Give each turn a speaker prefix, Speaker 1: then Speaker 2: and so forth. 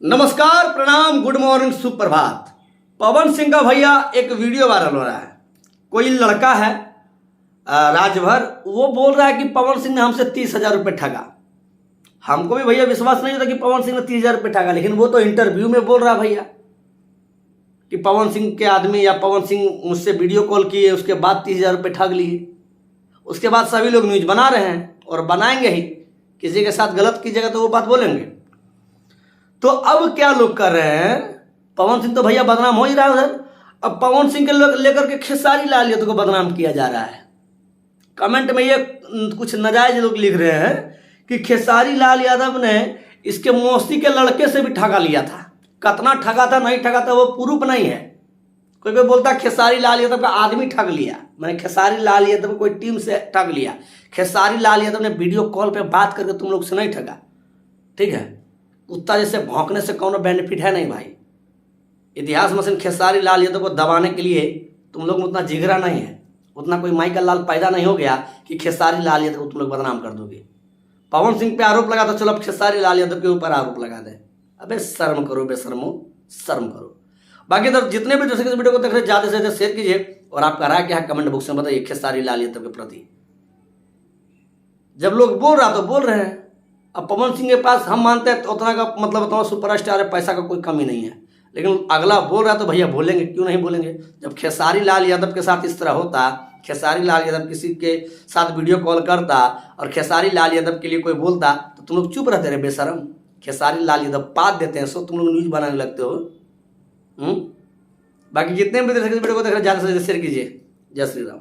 Speaker 1: नमस्कार, प्रणाम, good morning, सुप्रभात। पवन सिंह का भैया एक वीडियो वायरल हो रहा है। कोई लड़का है राजभर, वो बोल रहा है कि पवन सिंह ने हमसे 30,000 रुपये ठगा। हमको भी भैया विश्वास नहीं होता कि पवन सिंह ने 30,000 रुपये ठगा, लेकिन वो तो इंटरव्यू में बोल रहा है भैया कि पवन सिंह के आदमी या पवन सिंह मुझसे वीडियो कॉल किए, उसके बाद 30,000 रुपये ठग लिए। उसके बाद सभी लोग न्यूज बना रहे हैं और बनाएंगे ही। किसी के साथ गलत कीजिएगा तो वो बात बोलेंगे। तो अब क्या लोग कर रहे हैं, पवन सिंह तो भैया बदनाम हो ही रहा है उधर। अब पवन सिंह के लोग लेकर के खेसारी लाल यादव को बदनाम किया जा रहा है। कमेंट में ये कुछ नाजायज लोग लिख रहे हैं कि खेसारी लाल यादव ने इसके मौसी के लड़के से भी ठगा लिया था। कितना ठगा था नहीं ठगा था वो प्रूफ नहीं है। कोई कोई बोलता खेसारी लाल यादव का आदमी ठग लिया, मैंने खेसारी लाल यादव कोई टीम से ठग लिया। खेसारी लाल यादव ने वीडियो कॉल पे बात करके तुम लोग से नहीं ठगा, ठीक है। कुत्ता जैसे भौंकने से कौन बेनिफिट है नहीं भाई। इतिहास मशीन खेसारी लाल यादव को दबाने के लिए तुम लोग में उतना जिगरा नहीं है, उतना कोई माई का लाल पैदा नहीं हो गया कि खेसारी लाल यादव को तुम लोग बदनाम कर दोगे। पवन सिंह पे आरोप लगा तो चलो अब खेसारी लाल यादव के ऊपर आरोप लगा दे। अबे शर्म करो, बेशर्मो, शर्म करो। बाकी तो जितने भी दूसरे वीडियो को देख रहे ज़्यादा से ज़्यादा शेयर कीजिए और आपका राय क्या है कमेंट बॉक्स में बताइए खेसारी लाल यादव के प्रति। जब लोग बोल रहा तो बोल रहे हैं। अब पवन सिंह के पास हम मानते हैं तो उतना का मतलब उतना सुपरस्टार है, पैसा का कोई कमी नहीं है, लेकिन अगला बोल रहा तो भैया बोलेंगे, क्यों नहीं बोलेंगे। जब खेसारी लाल यादव के साथ इस तरह होता, खेसारी लाल यादव किसी के साथ वीडियो कॉल करता और खेसारी लाल यादव के लिए कोई बोलता तो तुम लोग चुप रहते रहे बेशरम। खेसारी लाल यादव पात देते हैं सो तुम लोग न्यूज बनाने लगते हो। बाकी जितने भी वीडियो को देख रहे हैं ज़्यादा से ज़्यादा शेयर कीजिए। जय श्री राम।